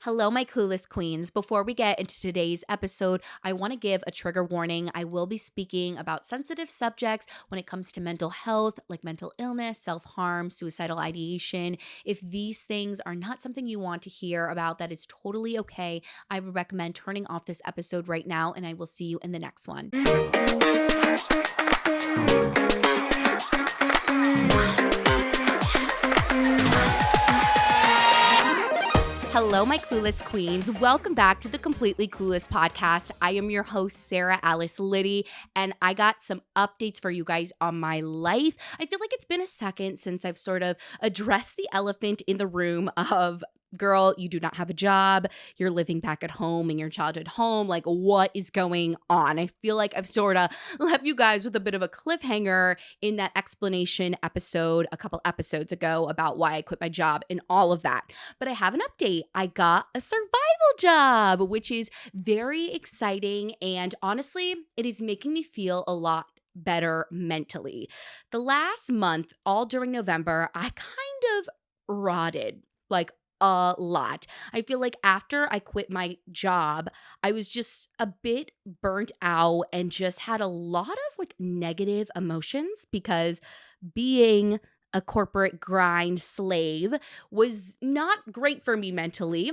Hello, my clueless queens. Before we get into today's episode, I want to give a trigger warning. I will be speaking about sensitive subjects when it comes to mental health, like mental illness, self harm, suicidal ideation. If these things are not something you want to hear about, that is totally okay. I would recommend turning off this episode right now, and I will see you in the next one. Hello, my clueless queens. Welcome back to the Completely Clueless podcast. I am your host, Sarah Alice Liddy, and I got some updates for you guys on my life. I feel like it's been a second since I've sort of addressed the elephant in the room of, girl, you do not have a job. You're living back at home in your childhood home. Like, what is going on? I feel like I've sort of left you guys with a bit of a cliffhanger in that explanation episode a couple episodes ago about why I quit my job and all of that. But I have an update. I got a survival job, which is very exciting. And honestly, it is making me feel a lot better mentally. The last month, all during November, I kind of rotted. Like a lot. I feel like after I quit my job, I was just a bit burnt out and just had a lot of like negative emotions because being a corporate grind slave was not great for me mentally.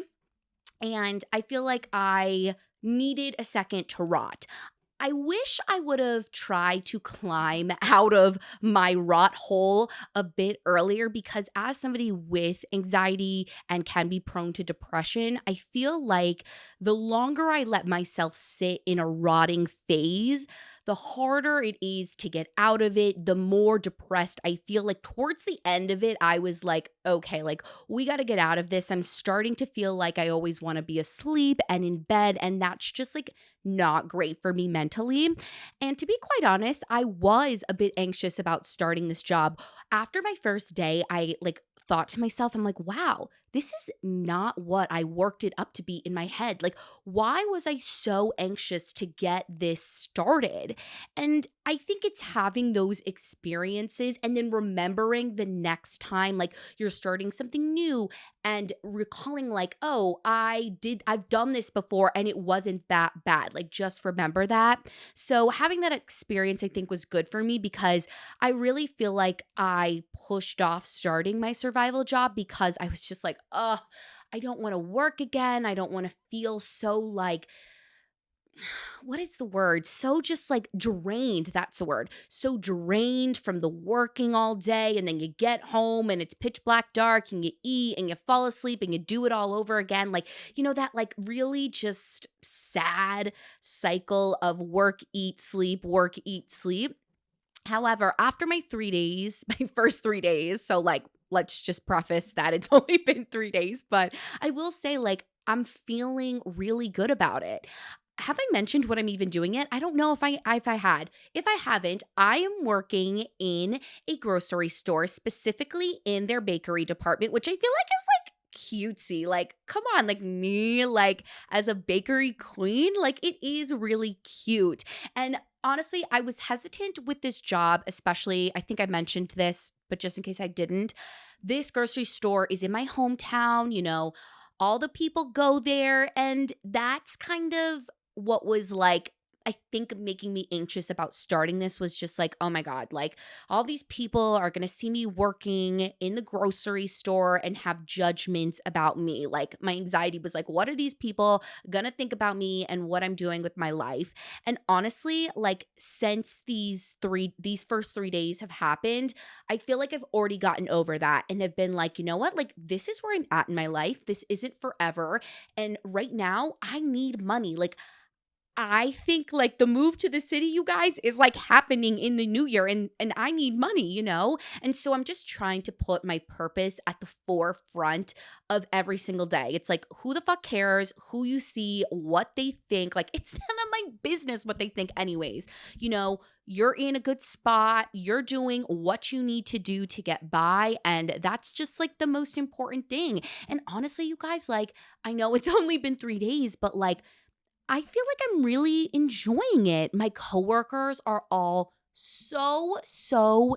And I feel like I needed a second to rot. I wish I would have tried to climb out of my rot hole a bit earlier because, as somebody with anxiety and can be prone to depression, I feel like the longer I let myself sit in a rotting phase, the harder it is to get out of it, the more depressed I feel. Like towards the end of it, I was like, okay, like we got to get out of this. I'm starting to feel like I always want to be asleep and in bed, and that's just like not great for me mentally. And to be quite honest, I was a bit anxious about starting this job. After my first day, I like thought to myself, I'm like, wow, this is not what I worked it up to be in my head. Like, why was I so anxious to get this started? And I think it's having those experiences and then remembering the next time, like you're starting something new and recalling, like, oh, I've done this before and it wasn't that bad. Like, just remember that. So, having that experience, I think, was good for me because I really feel like I pushed off starting my survival job because I was just like, I don't want to work again. I don't want to feel so like, what is the word? So just like drained. That's the word. So drained from the working all day. And then you get home and it's pitch black dark and you eat and you fall asleep and you do it all over again. Like, that like really just sad cycle of work, eat, sleep, work, eat, sleep. However, after my 3 days, my first 3 days, so like, let's just preface that it's only been 3 days, but I will say, like, I'm feeling really good about it. Have I mentioned what I'm even doing yet? I don't know if I had. If I haven't, I am working in a grocery store, specifically in their bakery department, which I feel like is like cutesy. Like, come on, like me, like as a bakery queen, like it is really cute. And honestly, I was hesitant with this job, especially, I think I mentioned this, but just in case I didn't, this grocery store is in my hometown, all the people go there. And that's kind of what was like, I think making me anxious about starting this was just like, oh my God, like all these people are going to see me working in the grocery store and have judgments about me. Like my anxiety was like, what are these people going to think about me and what I'm doing with my life? And honestly, like since these first 3 days have happened, I feel like I've already gotten over that and have been like, you know what? Like this is where I'm at in my life. This isn't forever. And right now I need money. Like I think like the move to the city, you guys, is like happening in the new year and I need money. And so I'm just trying to put my purpose at the forefront of every single day. It's like who the fuck cares who you see, what they think? Like it's none of my business what they think anyways. You're in a good spot. You're doing what you need to do to get by, and that's just like the most important thing. And honestly, you guys, like I know it's only been 3 days, but like I feel like I'm really enjoying it. My coworkers are all so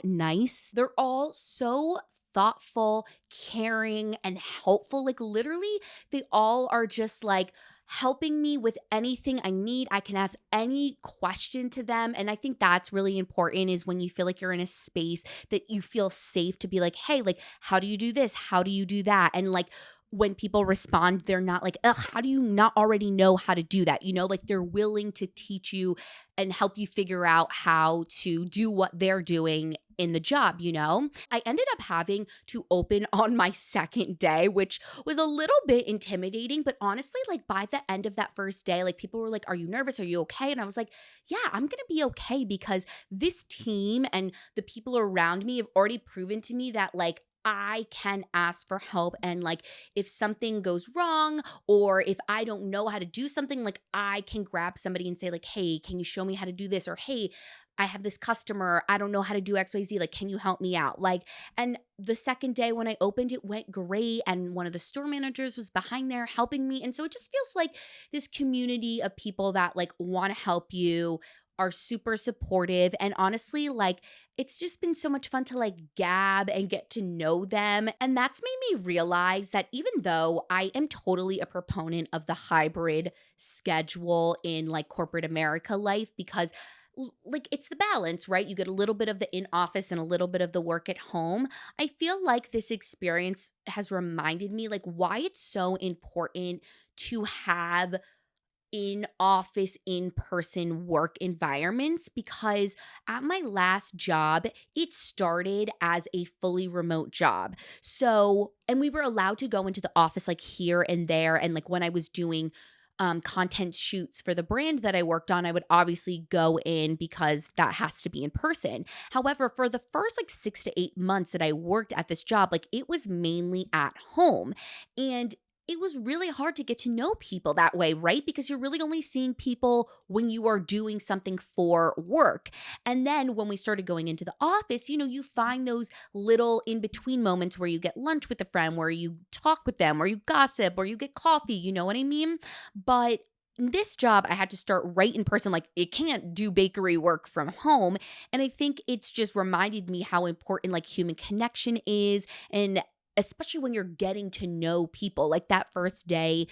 nice. They're all so thoughtful, caring, and helpful. Like literally, they all are just like helping me with anything I need. I can ask any question to them. And I think that's really important is when you feel like you're in a space that you feel safe to be like, hey, like, how do you do this? How do you do that? And like, when people respond, they're not like, ugh, how do you not already know how to do that? You know, like they're willing to teach you and help you figure out how to do what they're doing in the job, you know? I ended up having to open on my second day, which was a little bit intimidating, but honestly, like by the end of that first day, like people were like, "Are you nervous? Are you okay?" And I was like, "Yeah, I'm going to be okay because this team and the people around me have already proven to me that like I can ask for help and like if something goes wrong or if I don't know how to do something, like I can grab somebody and say like, "Hey, can you show me how to do this?" Or, "Hey, I have this customer, I don't know how to do XYZ, like can you help me out?" Like, and the second day when I opened it went great and one of the store managers was behind there helping me. And so it just feels like this community of people that like want to help you, are super supportive, and honestly like it's just been so much fun to like gab and get to know them. And that's made me realize that even though I am totally a proponent of the hybrid schedule in like corporate America life, because like it's the balance, right? You get a little bit of the in office and a little bit of the work at home. I feel like this experience has reminded me like why it's so important to have in office, in person work environments, because at my last job, it started as a fully remote job. So, and we were allowed to go into the office like here and there. And like when I was doing content shoots for the brand that I worked on, I would obviously go in because that has to be in person. However, for the first like 6 to 8 months that I worked at this job, like it was mainly at home. And it was really hard to get to know people that way, right? Because you're really only seeing people when you are doing something for work. And then when we started going into the office, you know, you find those little in between moments where you get lunch with a friend, where you talk with them, or you gossip, or you get coffee, you know what I mean? But in this job, I had to start right in person. Like, it can't do bakery work from home. And I think it's just reminded me how important like human connection is. And especially when you're getting to know people, like that first day,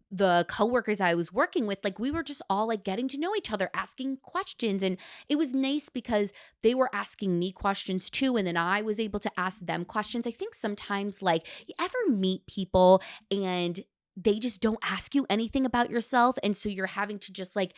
the coworkers I was working with, like we were just all like getting to know each other, asking questions. And it was nice because they were asking me questions too. And then I was able to ask them questions. I think sometimes, like, you ever meet people and they just don't ask you anything about yourself. And so you're having to just like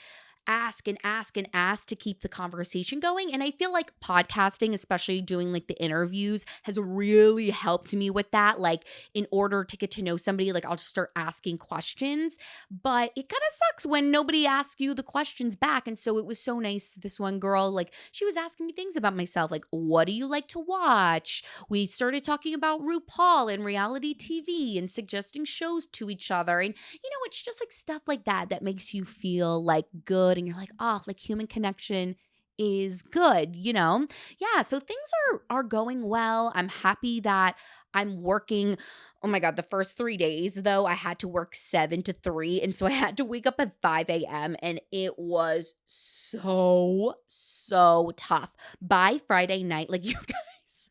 ask and ask and ask to keep the conversation going. And I feel like podcasting, especially doing like the interviews, has really helped me with that. Like, in order to get to know somebody, like I'll just start asking questions. But it kind of sucks when nobody asks you the questions back. And so it was so nice. This one girl, like, she was asking me things about myself, like, what do you like to watch? We started talking about RuPaul and reality TV and suggesting shows to each other. And you know, it's just like stuff like that that makes you feel like good and you're like, oh, like human connection is good, you know? Yeah, so things are going well. I'm happy that I'm working. Oh my God, the first 3 days though, I had to work 7 to 3. And so I had to wake up at 5 a.m. and it was so tough. By Friday night, like you guys,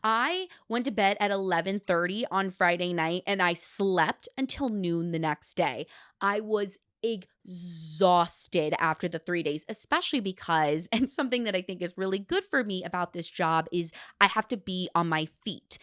I went to bed at 11:30 on Friday night and I slept until noon the next day. I was exhausted after the 3 days, especially because, and something that I think is really good for me about this job is I have to be on my feet.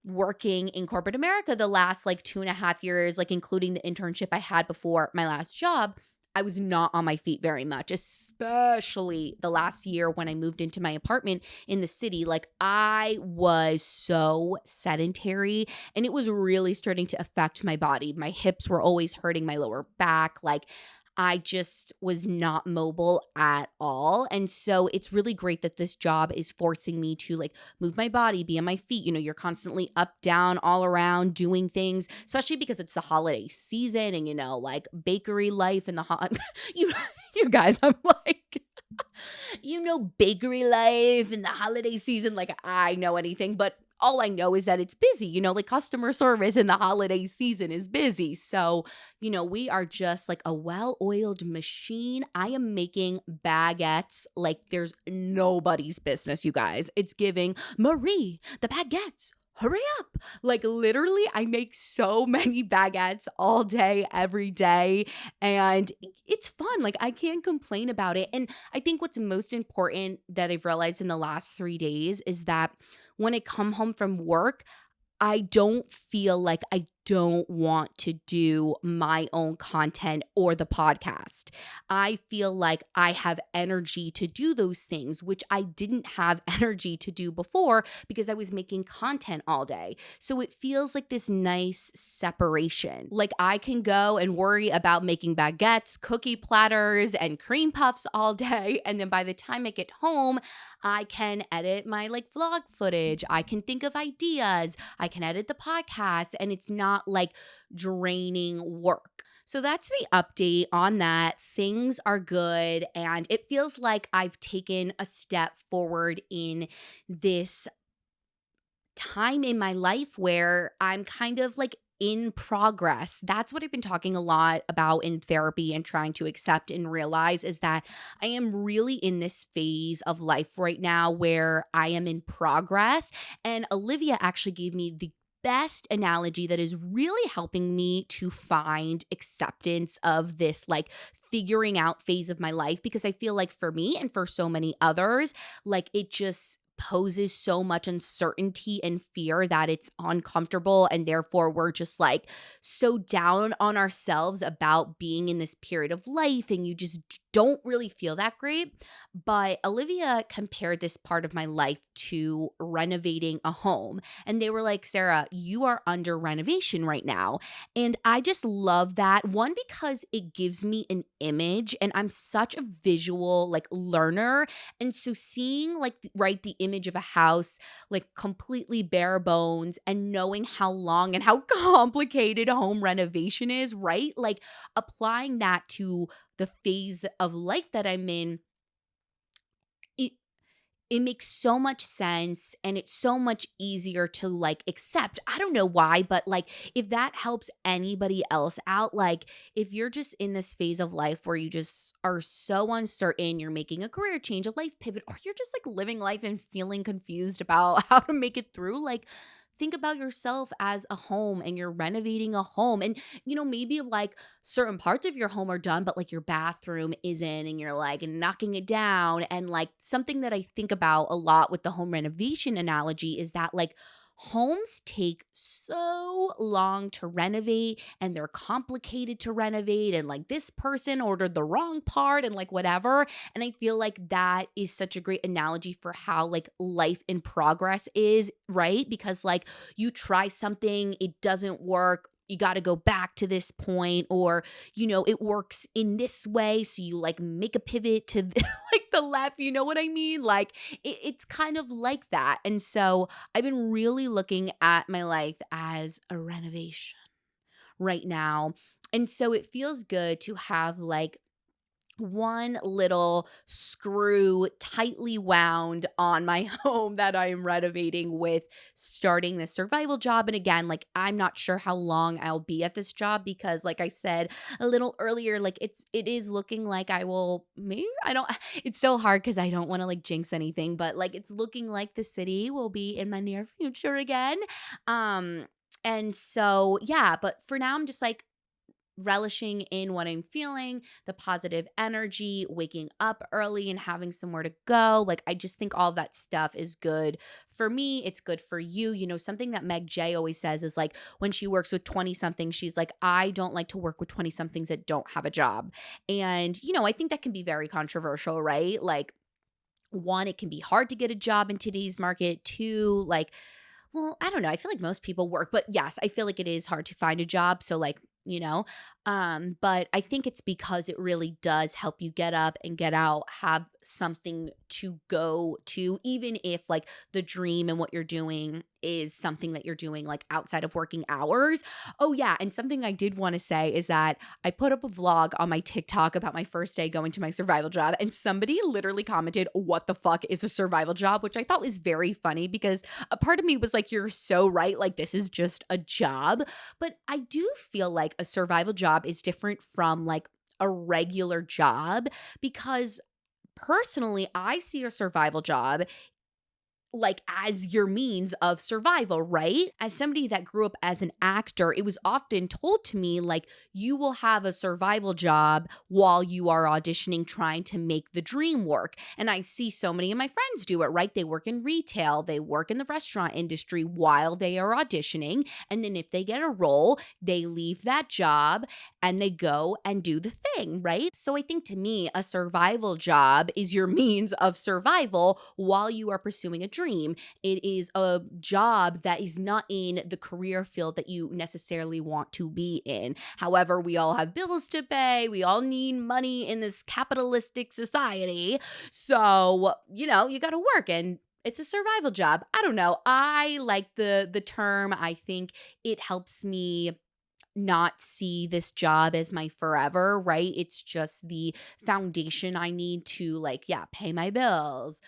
Working in corporate America the last like 2.5 years, like including the internship I had before my last job, I was not on my feet very much, especially the last year when I moved into my apartment in the city. Like, I was so sedentary and it was really starting to affect my body. My hips were always hurting, my lower back. Like, I just was not mobile at all. And so it's really great that this job is forcing me to like move my body, be on my feet. You know, you're constantly up, down, all around doing things, especially because it's the holiday season and, you know, like bakery life and the you, you guys, I'm like, you know, bakery life and the holiday season, like I know anything, but all I know is that it's busy, you know, like customer service in the holiday season is busy. So, you know, we are just like a well-oiled machine. I am making baguettes like there's nobody's business, you guys. It's giving Marie the baguettes hurry up. Like literally, I make so many baguettes all day, every day. And it's fun. Like I can't complain about it. And I think what's most important that I've realized in the last 3 days is that when I come home from work, I don't feel like I don't want to do my own content or the podcast. I feel like I have energy to do those things, which I didn't have energy to do before because I was making content all day. So it feels like this nice separation. Like I can go and worry about making baguettes, cookie platters, and cream puffs all day. And then by the time I get home, I can edit my like vlog footage. I can think of ideas. I can edit the podcast, and it's not like draining work. So that's the update on that. Things are good, and it feels like I've taken a step forward in this time in my life where I'm kind of like in progress. That's what I've been talking a lot about in therapy and trying to accept and realize is that I am really in this phase of life right now where I am in progress. And Olivia actually gave me the best analogy that is really helping me to find acceptance of this like figuring out phase of my life because I feel like for me and for so many others like it just poses so much uncertainty and fear that it's uncomfortable and therefore we're just like so down on ourselves about being in this period of life and you just don't really feel that great. But Olivia compared this part of my life to renovating a home and they were like, Sarah, you are under renovation right now. And I just love that one because it gives me an image and I'm such a visual like learner and so seeing like right the image of a house like completely bare bones and knowing how long and how complicated home renovation is, right? Like applying that to the phase of life that I'm in, it it makes so much sense and it's so much easier to like accept. I don't know why, but like if that helps anybody else out, like if you're just in this phase of life where you just are so uncertain, you're making a career change, a life pivot, or you're just like living life and feeling confused about how to make it through, like think about yourself as a home and you're renovating a home. And, maybe like certain parts of your home are done, but like your bathroom isn't, and you're like knocking it down. And like something that I think about a lot with the home renovation analogy is that like homes take so long to renovate and they're complicated to renovate. And like this person ordered the wrong part and like whatever. And I feel like that is such a great analogy for how like life in progress is, right? Because like you try something, it doesn't work. You got to go back to this point, or, it works in this way. So you like make a pivot to like the left, you know what I mean? Like it's kind of like that. And so I've been really looking at my life as a renovation right now. And so it feels good to have like one little screw tightly wound on my home that I am renovating with starting this survival job. And again, like I'm not sure how long I'll be at this job because like I said a little earlier, like it is looking like I will maybe I don't it's so hard because I don't want to like jinx anything, but like it's looking like the city will be in my near future again. Um and so yeah, but for now I'm just like relishing in what I'm feeling, the positive energy, waking up early and having somewhere to go. Like, I just think all of that stuff is good for me. It's good for you. Something that Meg J always says is like when she works with 20 somethings, she's like, I don't like to work with 20 somethings that don't have a job. And, I think that can be very controversial, right? Like, one, it can be hard to get a job in today's market. Two, like, well, I don't know. I feel like most people work, but yes, I feel like it is hard to find a job. So like, but I think it's because it really does help you get up and get out, have something to go to, even if like the dream and what you're doing is something that you're doing like outside of working hours. Oh yeah, and something I did want to say is that I put up a vlog on my TikTok about my first day going to my survival job and somebody literally commented, "What the fuck is a survival job?" which I thought was very funny because a part of me was like, you're so right, like this is just a job. But I do feel like a survival job is different from like a regular job because personally, I see a survival job like as your means of survival, right? As somebody that grew up as an actor, it was often told to me like you will have a survival job while you are auditioning trying to make the dream work. And I see so many of my friends do it, right? They work in retail, they work in the restaurant industry while they are auditioning, and then if they get a role, they leave that job and they go and do the thing, right? So I think to me, a survival job is your means of survival while you are pursuing a dream. It is a job that is not in the career field that you necessarily want to be in. However, we all have bills to pay. We all need money in this capitalistic society. So, you got to work and it's a survival job. I don't know. I like the term. I think it helps me not see this job as my forever, right? It's just the foundation I need to like, yeah, pay my bills,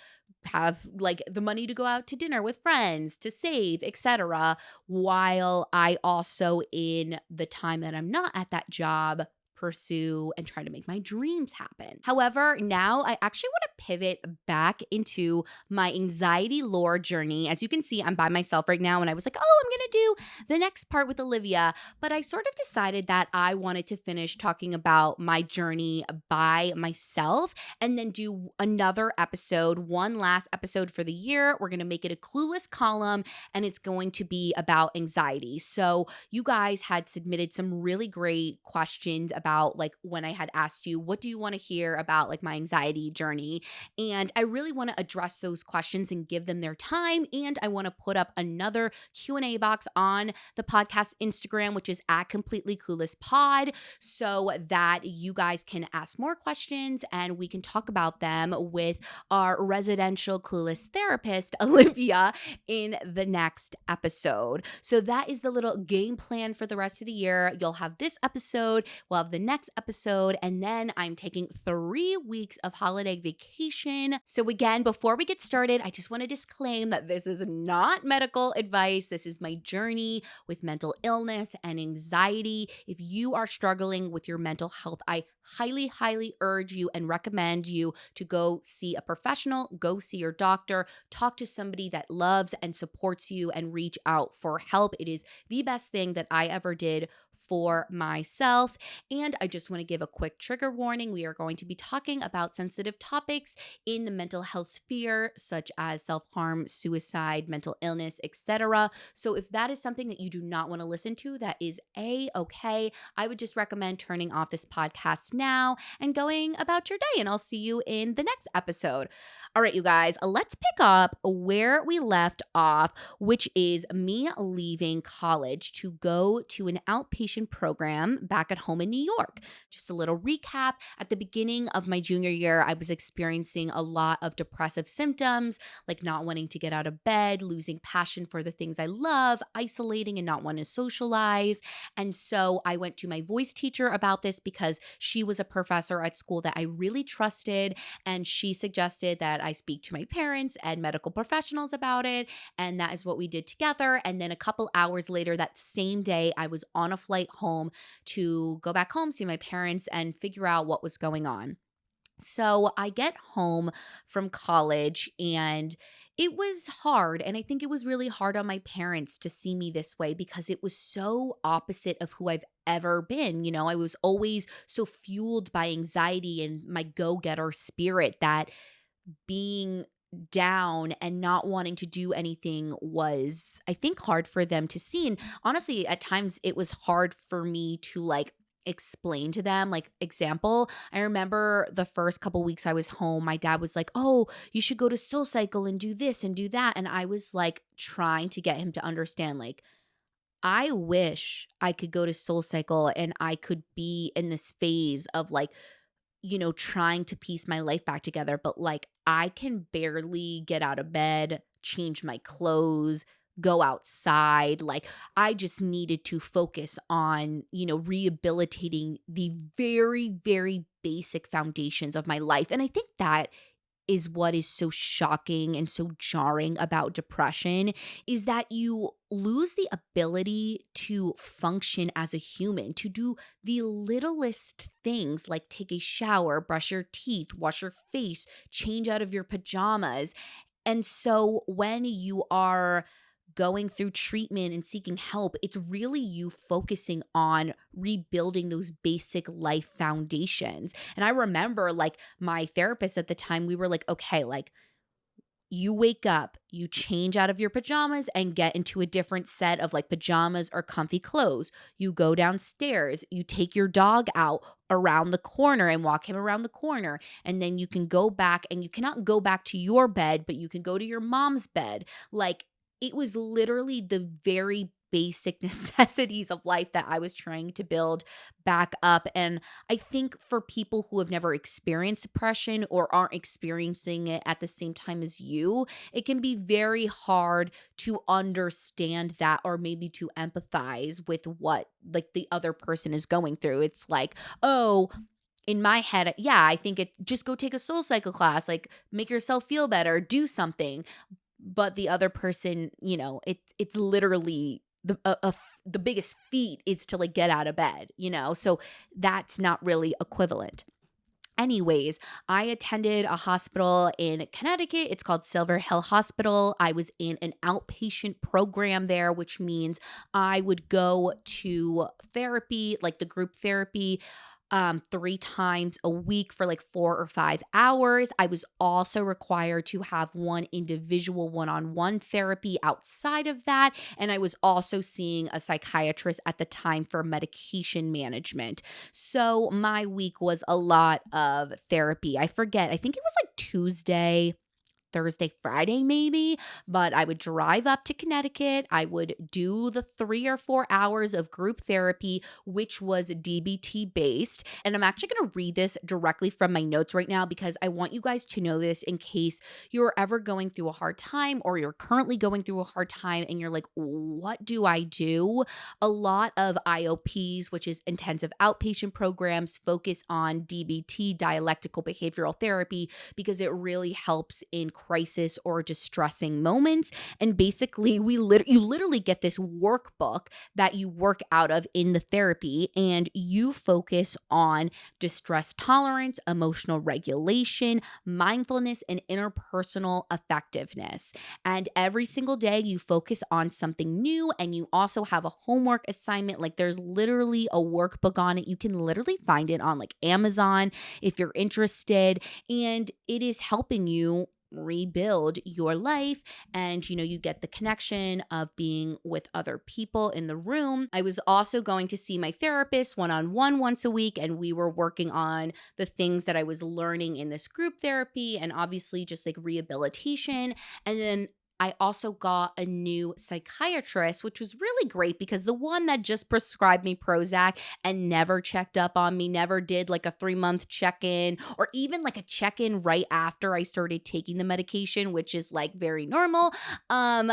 have like the money to go out to dinner with friends, to save, etc. While I also in the time that I'm not at that job pursue and try to make my dreams happen. However, now I actually want to pivot back into my anxiety lore journey. As you can see, I'm by myself right now and I was like, "Oh, I'm going to do the next part with Olivia." But I sort of decided that I wanted to finish talking about my journey by myself and then do another episode, one last episode for the year. We're going to make it a clueless column and it's going to be about anxiety. So, you guys had submitted some really great questions about like when I had asked you, what do you want to hear about like my anxiety journey? And I really want to address those questions and give them their time. And I want to put up another Q&A box on the podcast Instagram, which is at Completely Clueless Pod, so that you guys can ask more questions and we can talk about them with our residential clueless therapist, Olivia, in the next episode. So that is the little game plan for the rest of the year. You'll have this episode, we'll have the next episode, and then I'm taking 3 weeks of holiday vacation. So again, before we get started, I just want to disclaim that this is not medical advice. This is my journey with mental illness and anxiety. If you are struggling with your mental health, I highly, highly urge you and recommend you to go see a professional, go see your doctor, talk to somebody that loves and supports you, and reach out for help. It is the best thing that I ever did for myself. And I just want to give a quick trigger warning. We are going to be talking about sensitive topics in the mental health sphere, such as self-harm, suicide, mental illness, etc. So if that is something that you do not want to listen to, that is A-okay. I would just recommend turning off this podcast now and going about your day. And I'll see you in the next episode. All right, you guys, let's pick up where we left off, which is me leaving college to go to an outpatient program back at home in New York. Just a little recap. At the beginning of my junior year, I was experiencing a lot of depressive symptoms, like not wanting to get out of bed, losing passion for the things I love, isolating and not wanting to socialize. And so I went to my voice teacher about this because she was a professor at school that I really trusted. And she suggested that I speak to my parents and medical professionals about it. And that is what we did together. And then a couple hours later, that same day, I was on a flight home to go back home, see my parents, and figure out what was going on. So I get home from college and it was hard. And I think it was really hard on my parents to see me this way because it was so opposite of who I've ever been. I was always so fueled by anxiety and my go-getter spirit that being down and not wanting to do anything was, I think, hard for them to see. And honestly, at times it was hard for me to like explain to them. Like, example, I remember the first couple weeks I was home, my dad was like, "Oh, you should go to Soul Cycle and do this and do that." And I was like trying to get him to understand, like, I wish I could go to Soul Cycle and I could be in this phase of like, trying to piece my life back together. But like, I can barely get out of bed, change my clothes, go outside. Like, I just needed to focus on, rehabilitating the very, very basic foundations of my life. And I think that is what is so shocking and so jarring about depression is that you lose the ability to function as a human, to do the littlest things like take a shower, brush your teeth, wash your face, change out of your pajamas. And so when you are going through treatment and seeking help, it's really you focusing on rebuilding those basic life foundations. And I remember like my therapist at the time, we were like, okay, like you wake up, you change out of your pajamas and get into a different set of like pajamas or comfy clothes. You go downstairs, you take your dog out around the corner and walk him around the corner. And then you can go back and you cannot go back to your bed, but you can go to your mom's bed. Like it was literally the very basic necessities of life that I was trying to build back up. And I think for people who have never experienced depression or aren't experiencing it at the same time as you, it can be very hard to understand that or maybe to empathize with what like the other person is going through. It's like, oh, in my head, yeah, I think it just go take a soul cycle class, like make yourself feel better, do something. But the other person, it's literally the biggest feat is to like get out of bed, so that's not really equivalent. Anyways, I attended a hospital in Connecticut. It's called Silver Hill Hospital. I was in an outpatient program there, which means I would go to therapy, like the group therapy, 3 times a week for like 4 or 5 hours. I was also required to have one individual one-on-one therapy outside of that. And I was also seeing a psychiatrist at the time for medication management. So my week was a lot of therapy. I forget, I think it was like Tuesday, Thursday, Friday, maybe, but I would drive up to Connecticut. I would do the 3 or 4 hours of group therapy, which was DBT based. And I'm actually going to read this directly from my notes right now because I want you guys to know this in case you're ever going through a hard time or you're currently going through a hard time and you're like, what do I do? A lot of IOPs, which is intensive outpatient programs, focus on DBT, dialectical behavioral therapy, because it really helps in crisis or distressing moments. And basically, you literally get this workbook that you work out of in the therapy, and you focus on distress tolerance, emotional regulation, mindfulness, and interpersonal effectiveness. And every single day, you focus on something new, and you also have a homework assignment. Like there's literally a workbook on it. You can literally find it on like Amazon if you're interested, and it is helping you rebuild your life. And you get the connection of being with other people in the room. I was also going to see my therapist one-on-one once a week, and we were working on the things that I was learning in this group therapy and obviously just like rehabilitation. And then I also got a new psychiatrist, which was really great because the one that just prescribed me Prozac and never checked up on me, never did like a 3-month check-in or even like a check-in right after I started taking the medication, which is like very normal. I'm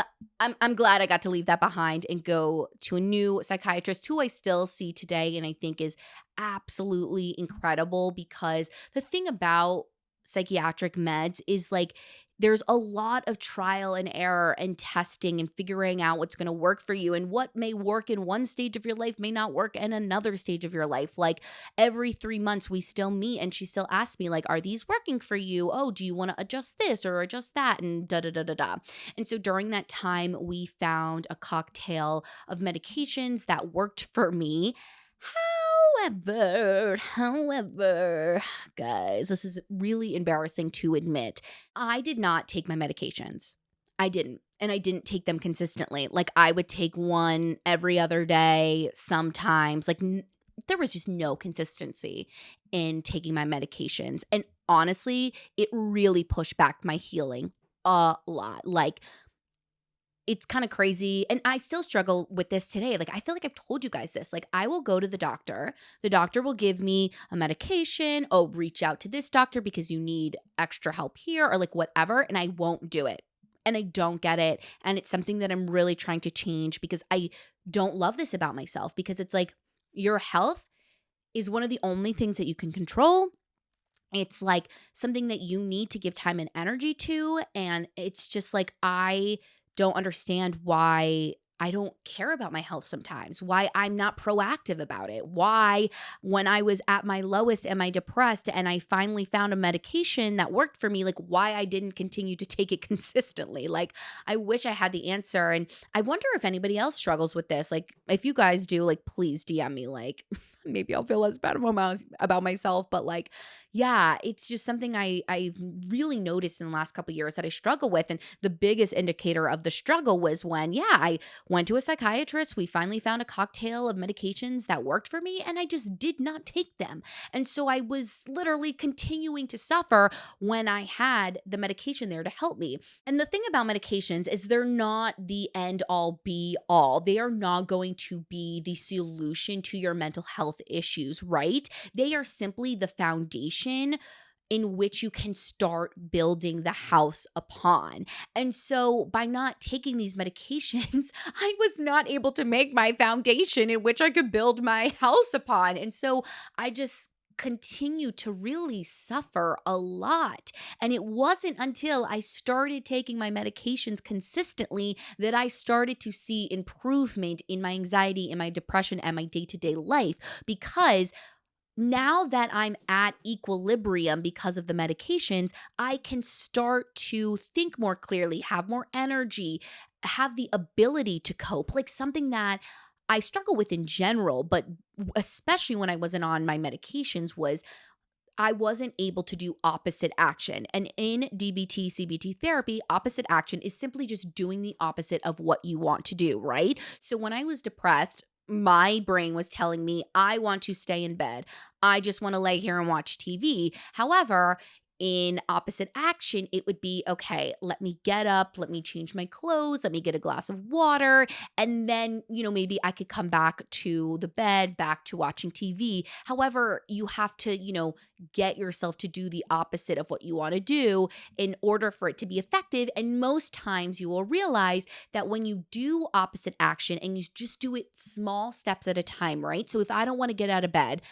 glad I got to leave that behind and go to a new psychiatrist who I still see today and I think is absolutely incredible, because the thing about psychiatric meds is like there's a lot of trial and error and testing and figuring out what's going to work for you, and what may work in one stage of your life may not work in another stage of your life. Like every 3 months we still meet and she still asks me like, are these working for you? Oh, do you want to adjust this or adjust that? And da da da da da. And so during that time, we found a cocktail of medications that worked for me. However, guys, this is really embarrassing to admit. I did not take my medications. I didn't. And I didn't take them consistently. Like I would take one every other day, sometimes. Like there was just no consistency in taking my medications. And honestly, it really pushed back my healing a lot. Like it's kind of crazy. And I still struggle with this today. Like, I feel like I've told you guys this. Like, I will go to the doctor. The doctor will give me a medication. Oh, reach out to this doctor because you need extra help here or like whatever. And I won't do it. And I don't get it. And it's something that I'm really trying to change because I don't love this about myself, because it's like your health is one of the only things that you can control. It's like something that you need to give time and energy to. And it's just like, I don't understand why I don't care about my health sometimes, why I'm not proactive about it, why when I was at my lowest am I depressed and I finally found a medication that worked for me, like why I didn't continue to take it consistently. Like I wish I had the answer. And I wonder if anybody else struggles with this. Like if you guys do, like please DM me, like maybe I'll feel less bad about myself. But like, yeah, it's just something I've really noticed in the last couple of years that I struggle with. And the biggest indicator of the struggle was when, yeah, I went to a psychiatrist. We finally found a cocktail of medications that worked for me, and I just did not take them. And so I was literally continuing to suffer when I had the medication there to help me. And the thing about medications is they're not the end all be all. They are not going to be the solution to your mental health issues, right? They are simply the foundation in which you can start building the house upon. And so by not taking these medications, I was not able to make my foundation in which I could build my house upon. And so I just continue to really suffer a lot. And it wasn't until I started taking my medications consistently that I started to see improvement in my anxiety, in my depression, and my day-to-day life, because now that I'm at equilibrium because of the medications, I can start to think more clearly, have more energy, have the ability to cope, like something that I struggle with in general, but especially when I wasn't on my medications, was I wasn't able to do opposite action. And in DBT, CBT therapy, opposite action is simply just doing the opposite of what you want to do, right? So when I was depressed, my brain was telling me, I want to stay in bed. I just want to lay here and watch TV. However, in opposite action, it would be, okay, let me get up, let me change my clothes, let me get a glass of water. And then, maybe I could come back to the bed, back to watching TV. However, you have to, get yourself to do the opposite of what you want to do in order for it to be effective. And most times you will realize that when you do opposite action and you just do it small steps at a time, right? So if I don't want to get out of bed,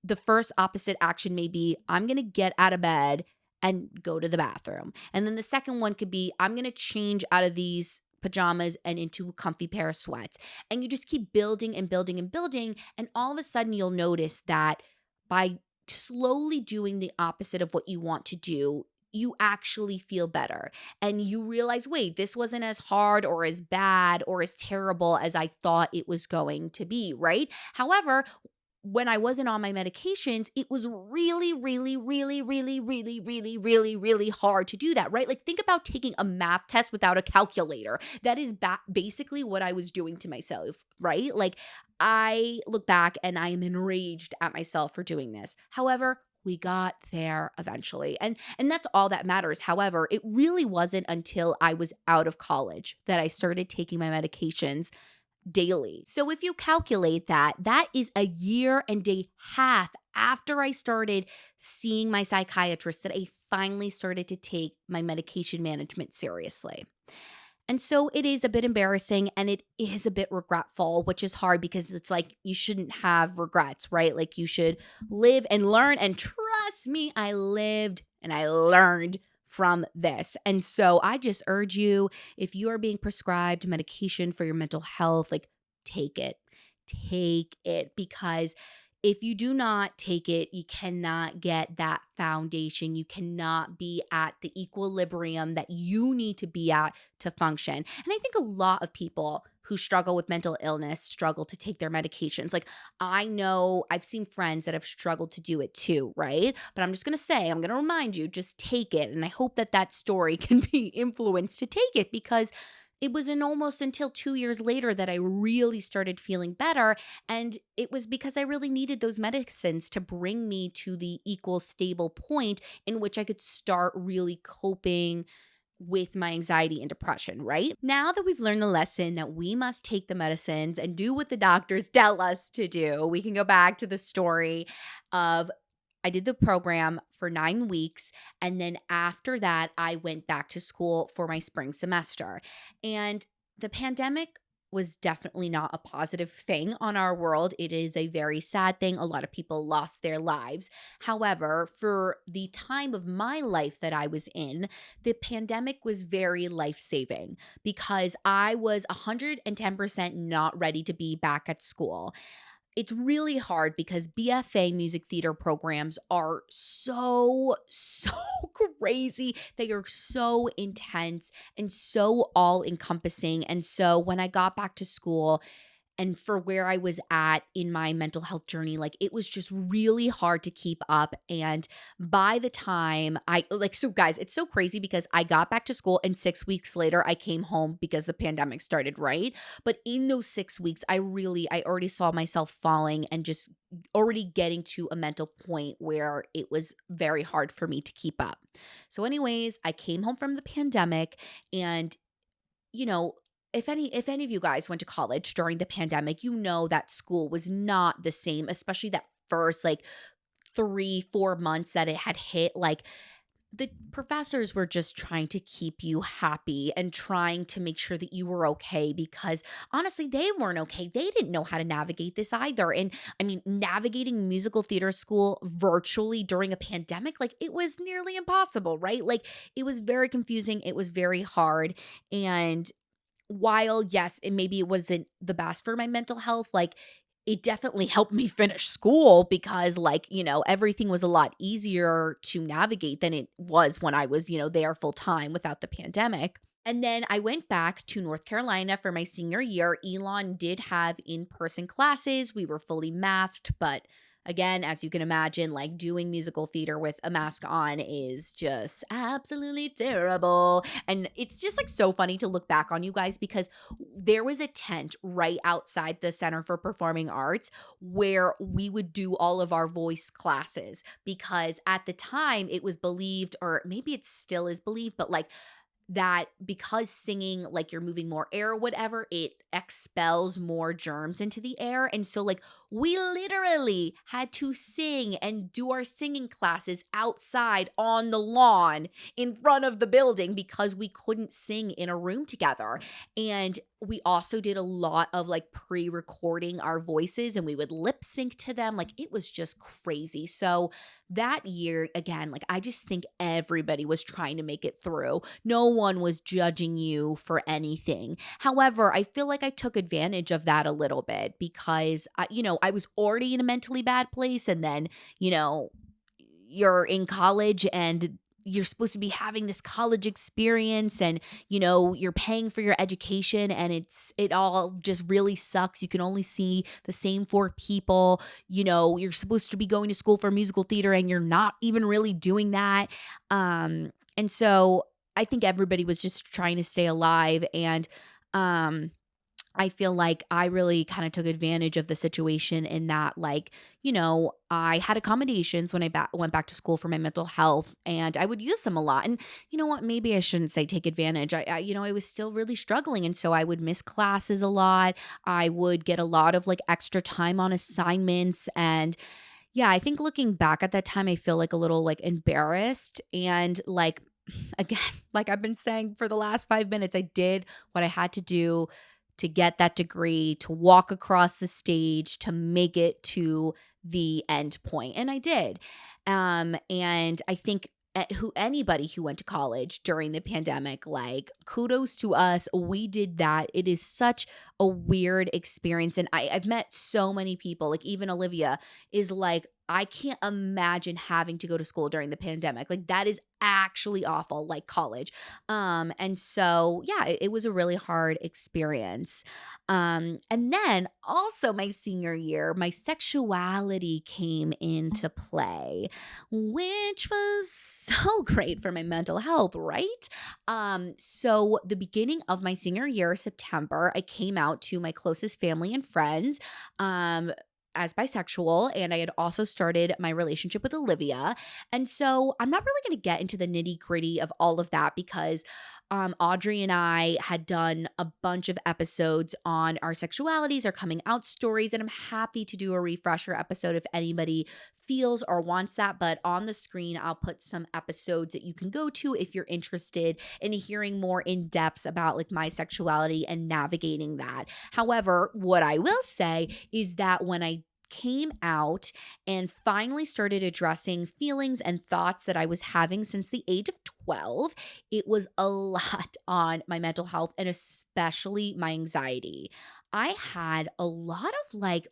the first opposite action may be I'm going to get out of bed and go to the bathroom. And then the second one could be I'm going to change out of these pajamas and into a comfy pair of sweats. And you just keep building and building and building. And all of a sudden, you'll notice that by slowly doing the opposite of what you want to do, you actually feel better. And you realize, wait, this wasn't as hard or as bad or as terrible as I thought it was going to be, right? However, when I wasn't on my medications, it was really, really, really, really, really, really, really, really hard to do that, right? Like, think about taking a math test without a calculator. That is basically what I was doing to myself, right? Like, I look back and I am enraged at myself for doing this. However, we got there eventually. And that's all that matters. However, it really wasn't until I was out of college that I started taking my medications daily. So if you calculate that, that is a year and a half after I started seeing my psychiatrist that I finally started to take my medication management seriously. And so it is a bit embarrassing and it is a bit regretful, which is hard because it's like you shouldn't have regrets, right? Like you should live and learn. And trust me, I lived and I learned from this. And so I just urge you, if you are being prescribed medication for your mental health, like take it. Take it, because if you do not take it, you cannot get that foundation. You cannot be at the equilibrium that you need to be at to function. And I think a lot of people who struggle with mental illness struggle to take their medications. Like, I know I've seen friends that have struggled to do it too, right? But I'm just going to say, I'm going to remind you, just take it. And I hope that that story can be influenced to take it, because it was in almost until 2 years later that I really started feeling better. And it was because I really needed those medicines to bring me to the equal, stable point in which I could start really coping with my anxiety and depression, right? Now that we've learned the lesson that we must take the medicines and do what the doctors tell us to do, we can go back to the story of I did the program for 9 weeks. And then after that, I went back to school for my spring semester. And the pandemic was definitely not a positive thing on our world. It is a very sad thing. A lot of people lost their lives. However, for the time of my life that I was in, the pandemic was very life saving because I was 110% not ready to be back at school. It's really hard because BFA music theater programs are so crazy. They are so intense and so all encompassing. And so when I got back to school, and for where I was at in my mental health journey, like it was just really hard to keep up. And by the time so guys, it's so crazy because I got back to school and 6 weeks later I came home because the pandemic started, right? But in those 6 weeks, I already saw myself falling and just already getting to a mental point where it was very hard for me to keep up. So, anyways, I came home from the pandemic and you know, if any of you guys went to college during the pandemic, you know that school was not the same, especially that first like 3, 4 months that it had hit. Like the professors were just trying to keep you happy and trying to make sure that you were okay because honestly, they weren't okay. They didn't know how to navigate this either. And I mean, navigating musical theater school virtually during a pandemic, like it was nearly impossible, right? Like it was very confusing. It was very hard. And while yes, maybe it wasn't the best for my mental health, like it definitely helped me finish school because everything was a lot easier to navigate than it was when I was, there full time without the pandemic. And then I went back to North Carolina for my senior year. Elon did have in-person classes. We were fully masked, but again, as you can imagine, like doing musical theater with a mask on is just absolutely terrible. And it's just like so funny to look back on, you guys, because there was a tent right outside the Center for Performing Arts where we would do all of our voice classes because at the time it was believed, or maybe it still is believed, but like that because singing, like you're moving more air or whatever, it expels more germs into the air. And so, like, we literally had to sing and do our singing classes outside on the lawn in front of the building because we couldn't sing in a room together. And we also did a lot of like pre recording our voices and we would lip sync to them. Like, it was just crazy. So, that year, again, like, I just think everybody was trying to make it through. No one was judging you for anything. However, I feel like I took advantage of that a little bit because, I was already in a mentally bad place. And then, you know, you're in college and you're supposed to be having this college experience and you're paying for your education and it all just really sucks. You can only see the same four people. You're supposed to be going to school for musical theater and you're not even really doing that. And so I think everybody was just trying to stay alive. And um I feel like I really kind of took advantage of the situation in that, like, I had accommodations when I went back to school for my mental health, and I would use them a lot. And you know what? Maybe I shouldn't say take advantage. I was still really struggling, and so I would miss classes a lot. I would get a lot of like extra time on assignments, and yeah, I think looking back at that time, I feel like a little like embarrassed and like. Again, like I've been saying for the last 5 minutes, I did what I had to do to get that degree, to walk across the stage, to make it to the end point. And I did. And I think anybody who went to college during the pandemic, like kudos to us. We did that. It is such a weird experience. And I've met so many people, like even Olivia is like, I can't imagine having to go to school during the pandemic. Like that is actually awful, like college. And so yeah, it was a really hard experience. And then also my senior year, my sexuality came into play, which was so great for my mental health, right? So the beginning of my senior year, September, I came out to my closest family and friends. Um, as bisexual, and I had also started my relationship with Olivia. And so I'm not really going to get into the nitty gritty of all of that because Audrey and I had done a bunch of episodes on our sexualities, our coming out stories, and I'm happy to do a refresher episode if anybody feels or wants that. But on the screen, I'll put some episodes that you can go to if you're interested in hearing more in depth about like my sexuality and navigating that. However, what I will say is that when I came out and finally started addressing feelings and thoughts that I was having since the age of 12, it was a lot on my mental health and especially my anxiety. I had a lot of like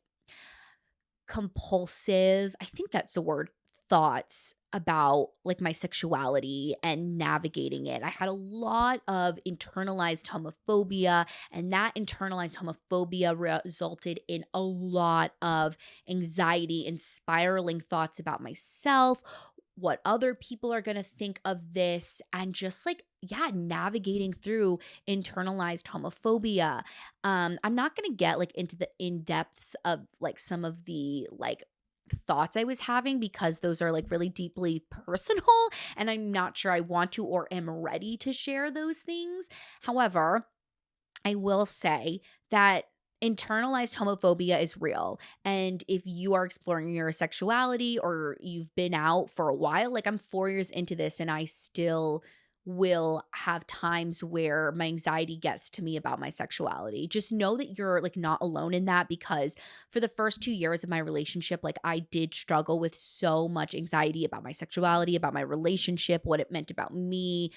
compulsive, I think that's the word, thoughts about like my sexuality and navigating it. I had a lot of internalized homophobia, and that internalized homophobia resulted in a lot of anxiety and spiraling thoughts about myself, what other people are going to think of this, and just like, yeah, navigating through internalized homophobia. I'm not going to get like into the in depths of like some of the like thoughts I was having because those are like really deeply personal and I'm not sure I want to or am ready to share those things. However, I will say that internalized homophobia is real. And if you are exploring your sexuality or you've been out for a while, like I'm 4 years into this and I still will have times where my anxiety gets to me about my sexuality. Just know that you're like not alone in that because for the first 2 years of my relationship, like I did struggle with so much anxiety about my sexuality, about my relationship, what it meant about me,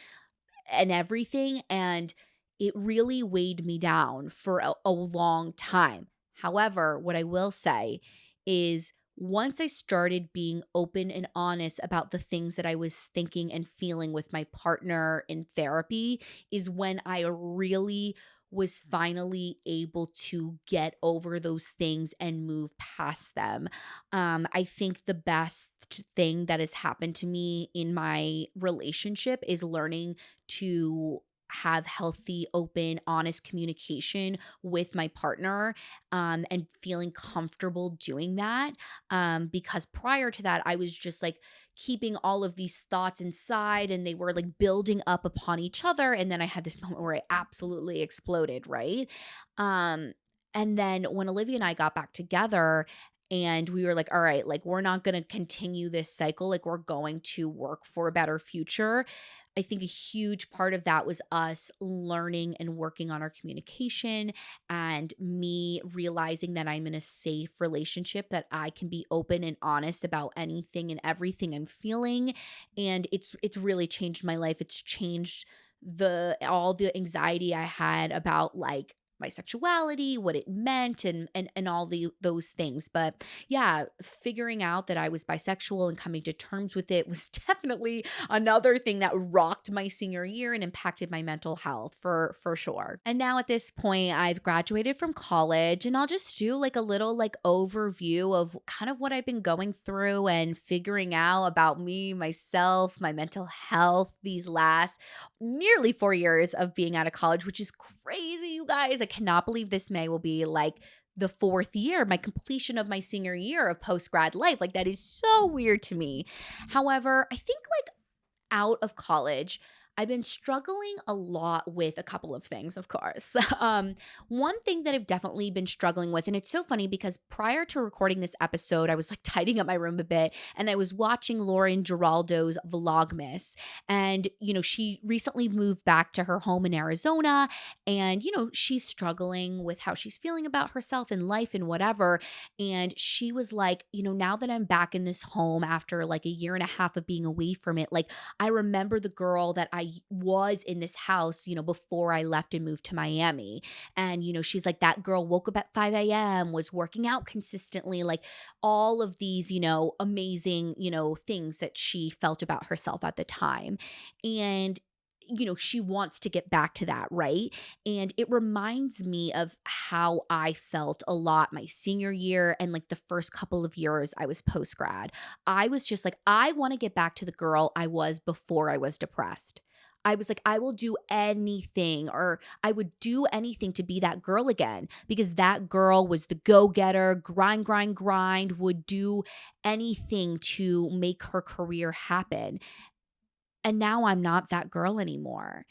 and everything, and it really weighed me down for a long time. However, what I will say is once I started being open and honest about the things that I was thinking and feeling with my partner in therapy is when I really was finally able to get over those things and move past them. I think the best thing that has happened to me in my relationship is learning to have healthy, open, honest communication with my partner, and feeling comfortable doing that. Because prior to that, I was just like keeping all of these thoughts inside and they were like building up upon each other. And then I had this moment where I absolutely exploded, right? Um, and then when Olivia and I got back together, and we were like, all right, like we're not going to continue this cycle. Like we're going to work for a better future. I think a huge part of that was us learning and working on our communication and me realizing that I'm in a safe relationship, that I can be open and honest about anything and everything I'm feeling. And it's really changed my life. It's changed the all the anxiety I had about like my sexuality, what it meant and all those things. But yeah, figuring out that I was bisexual and coming to terms with it was definitely another thing that rocked my senior year and impacted my mental health for sure. And now at this point, I've graduated from college and I'll just do like a little like overview of kind of what I've been going through and figuring out about me, myself, my mental health these last nearly 4 years of being out of college, which is crazy, you guys. I cannot believe this May will be like the fourth year, my completion of my senior year of post grad life. Like, that is so weird to me. However, I think like out of college, I've been struggling a lot with a couple of things, of course. One thing that I've definitely been struggling with, and it's so funny because prior to recording this episode, I was like tidying up my room a bit and I was watching Lauren Giraldo's Vlogmas. And, you know, she recently moved back to her home in Arizona and, you know, she's struggling with how she's feeling about herself and life and whatever. And she was like, you know, now that I'm back in this home after like a year and a half of being away from it, like, I remember the girl that I was in this house, you know, before I left and moved to Miami. And, you know, she's like, that girl woke up at 5 a.m., was working out consistently, like all of these, you know, amazing, you know, things that she felt about herself at the time. And you know, she wants to get back to that, right? And it reminds me of how I felt a lot my senior year and like the first couple of years I was post grad. I was just like, I want to get back to the girl I was before I was depressed. I was like, I will do anything, or I would do anything to be that girl again, because that girl was the go-getter, grind, grind, grind, would do anything to make her career happen. And now I'm not that girl anymore.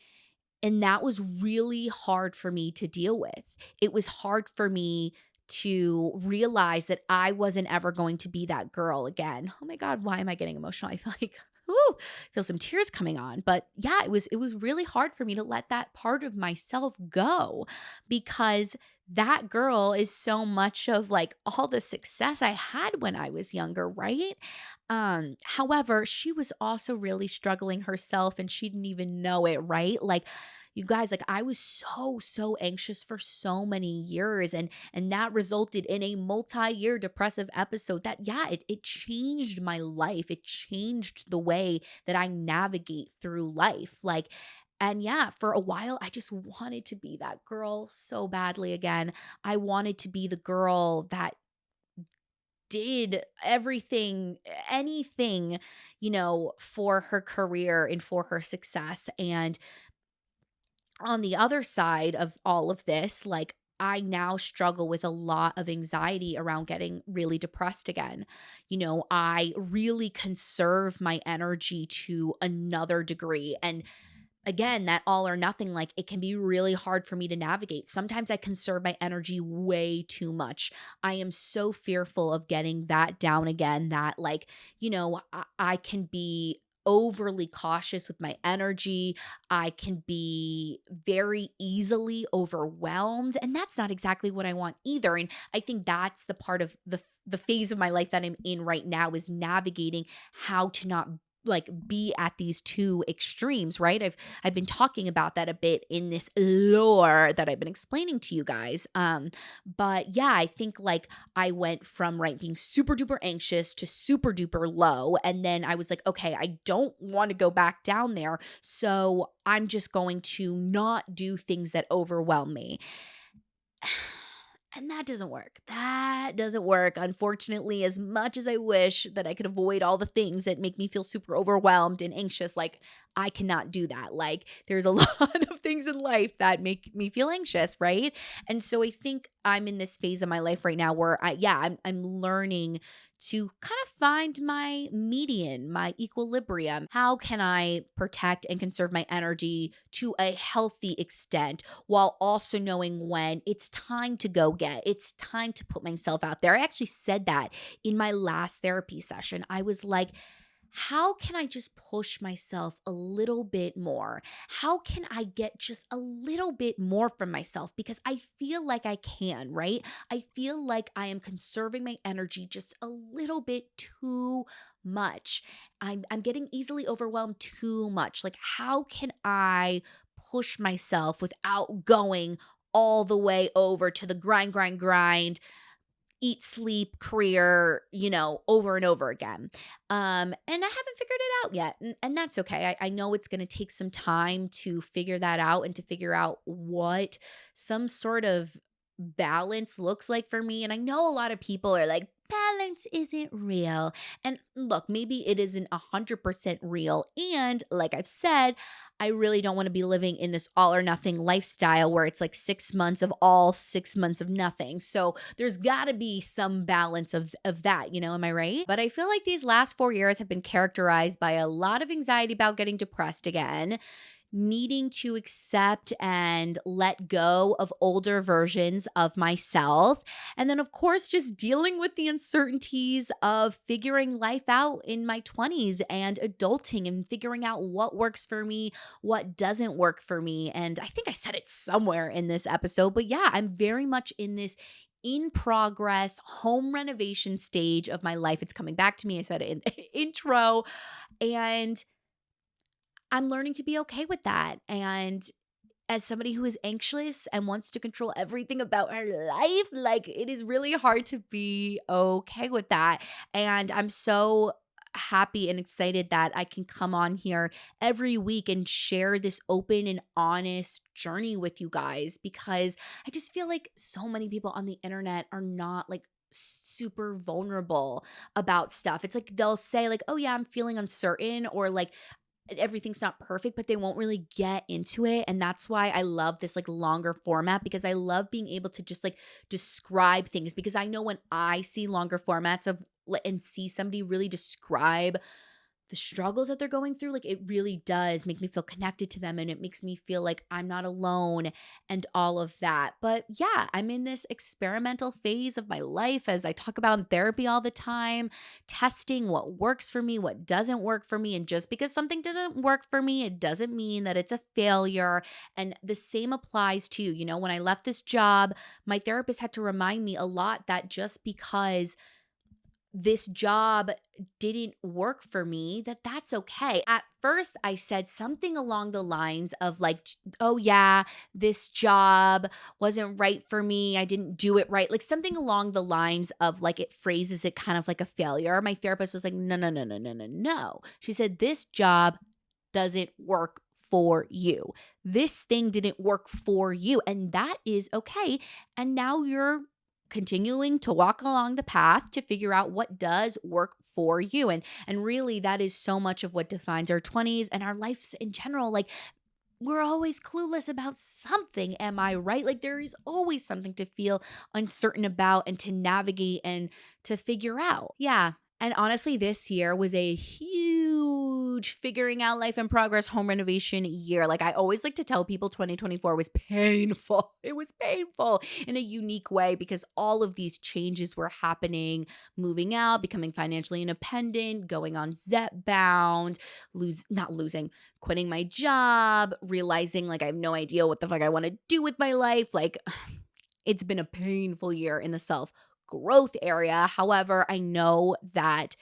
And that was really hard for me to deal with. It was hard for me to realize that I wasn't ever going to be that girl again. Oh my God, why am I getting emotional? I feel like, ooh, feel some tears coming on. But yeah, it was really hard for me to let that part of myself go, because that girl is so much of like all the success I had when I was younger, right? However, she was also really struggling herself and she didn't even know it, right? Like, you guys, like, I was so anxious for so many years, and that resulted in a multi-year depressive episode that, yeah, it changed my life. It changed the way that I navigate through life. Like, and yeah, for a while, I just wanted to be that girl so badly again. I wanted to be the girl that did everything, anything, for her career and for her success. And on the other side of all of this, like, I now struggle with a lot of anxiety around getting really depressed again. I really conserve my energy to another degree. And again, that all or nothing, like, it can be really hard for me to navigate. Sometimes I conserve my energy way too much. I am so fearful of getting that down again, that, like, I can be overly cautious with my energy. I can be very easily overwhelmed, and that's not exactly what I want either. And I think that's the part of the phase of my life that I'm in right now, is navigating how to not like be at these two extremes, right? I've been talking about that a bit in this lore that I've been explaining to you guys. But yeah, I think like I went from, right, being super duper anxious to super duper low, and then I was like, okay, I don't want to go back down there, so I'm just going to not do things that overwhelm me. And that doesn't work. That doesn't work. Unfortunately, as much as I wish that I could avoid all the things that make me feel super overwhelmed and anxious, like, I cannot do that. Like, there's a lot of things in life that make me feel anxious, right? And so I think I'm in this phase of my life right now where I'm learning to kind of find my median, my equilibrium. How can I protect and conserve my energy to a healthy extent, while also knowing when it's time to go get, it's time to put myself out there. I actually said that in my last therapy session. I was like, how can I just push myself a little bit more? How can I get just a little bit more from myself? Because I feel like I can, right? I feel like I am conserving my energy just a little bit too much. I'm getting easily overwhelmed too much. Like, how can I push myself without going all the way over to the grind, grind, grind, eat, sleep, career, over and over again. And I haven't figured it out yet. And that's okay. I know it's going to take some time to figure that out, and to figure out what some sort of balance looks like for me. And I know a lot of people are like, balance isn't real. And look, maybe it isn't 100% real. And like I've said, I really don't want to be living in this all or nothing lifestyle where it's like 6 months of all, 6 months of nothing. So there's got to be some balance of that, am I right? But I feel like these last 4 years have been characterized by a lot of anxiety about getting depressed again, needing to accept and let go of older versions of myself. And then, of course, just dealing with the uncertainties of figuring life out in my 20s and adulting, and figuring out what works for me, what doesn't work for me. And I think I said it somewhere in this episode, but yeah, I'm very much in this in progress home renovation stage of my life. It's coming back to me. I said it in the intro. And I'm learning to be okay with that. And as somebody who is anxious and wants to control everything about her life, like, it is really hard to be okay with that. And I'm so happy and excited that I can come on here every week and share this open and honest journey with you guys, because I just feel like so many people on the internet are not like super vulnerable about stuff. It's like they'll say like, "Oh yeah, I'm feeling uncertain," or like, everything's not perfect, but they won't really get into it. And that's why I love this like longer format, because I love being able to just like describe things, because I know when I see longer formats of and see somebody really describe the struggles that they're going through, like it really does make me feel connected to them, and it makes me feel like I'm not alone and all of that. But yeah, I'm in this experimental phase of my life, as I talk about in therapy all the time, testing what works for me, what doesn't work for me. And just because something doesn't work for me, it doesn't mean that it's a failure. And the same applies to, when I left this job, my therapist had to remind me a lot that just because this job didn't work for me, that's okay. At first, I said something along the lines of like, oh yeah, this job wasn't right for me. I didn't do it right. Like something along the lines of like, it phrases it kind of like a failure. My therapist was like, no, no, no, no, no, no, no. She said, this job doesn't work for you. This thing didn't work for you. And that is okay. And now you're continuing to walk along the path to figure out what does work for you. And really that is so much of what defines our 20s and our lives in general. Like we're always clueless about something. Am I right? Like there is always something to feel uncertain about and to navigate and to figure out. Yeah. And honestly, this year was a huge figuring out life in progress home renovation year. Like I always like to tell people 2024 was painful. It was painful in a unique way because all of these changes were happening, moving out, becoming financially independent, going on Zep bound, quitting my job, realizing like I have no idea what the fuck I want to do with my life. Like it's been a painful year in the self-growth area. However, I know that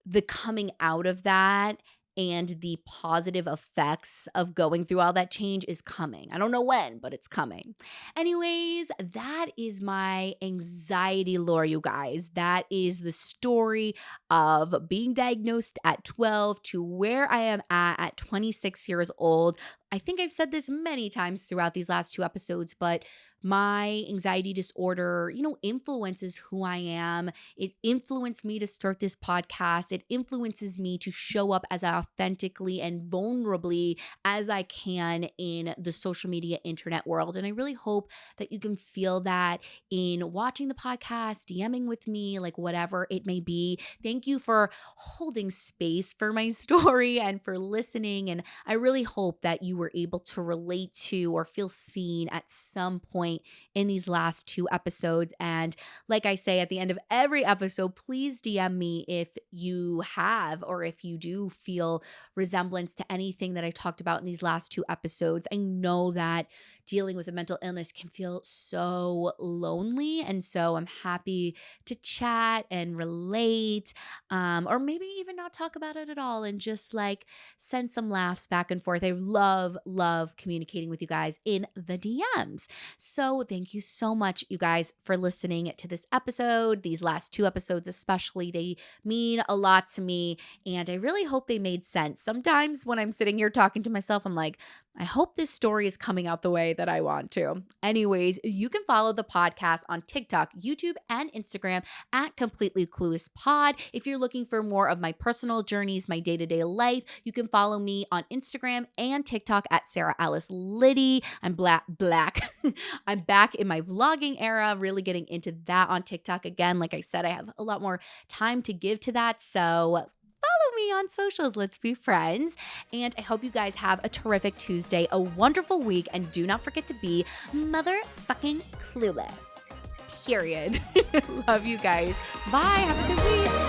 the coming out of that and the positive effects of going through all that change is coming. I don't know when, but it's coming. Anyways, that is my anxiety lore, you guys. That is the story of being diagnosed at 12 to where I am at 26 years old. I think I've said this many times throughout these last 2 episodes, but my anxiety disorder, influences who I am. It influenced me to start this podcast. It influences me to show up as authentically and vulnerably as I can in the social media internet world. And I really hope that you can feel that in watching the podcast, DMing with me, like whatever it may be. Thank you for holding space for my story and for listening. And I really hope that you were able to relate to or feel seen at some point in these last 2 episodes. And like I say at the end of every episode, please DM me if you have or if you do feel resemblance to anything that I talked about in these last 2 episodes. I know that dealing with a mental illness can feel so lonely. And so I'm happy to chat and relate, or maybe even not talk about it at all and just like send some laughs back and forth. I love communicating with you guys in the DMs. So thank you so much, you guys, for listening to this episode. These last 2 episodes especially, they mean a lot to me, and I really hope they made sense. Sometimes when I'm sitting here talking to myself, I'm like, I hope this story is coming out the way that I want to. Anyways, you can follow the podcast on TikTok, YouTube, and Instagram at Completely Clueless Pod. If you're looking for more of my personal journeys, my day-to-day life, you can follow me on Instagram and TikTok at Sarah Alice Liddy. I'm black. I'm back in my vlogging era, really getting into that on TikTok again. Like I said, I have a lot more time to give to that. So follow me on socials. Let's be friends. And I hope you guys have a terrific Tuesday, a wonderful week, and do not forget to be motherfucking clueless. Period. Love you guys. Bye. Have a good week.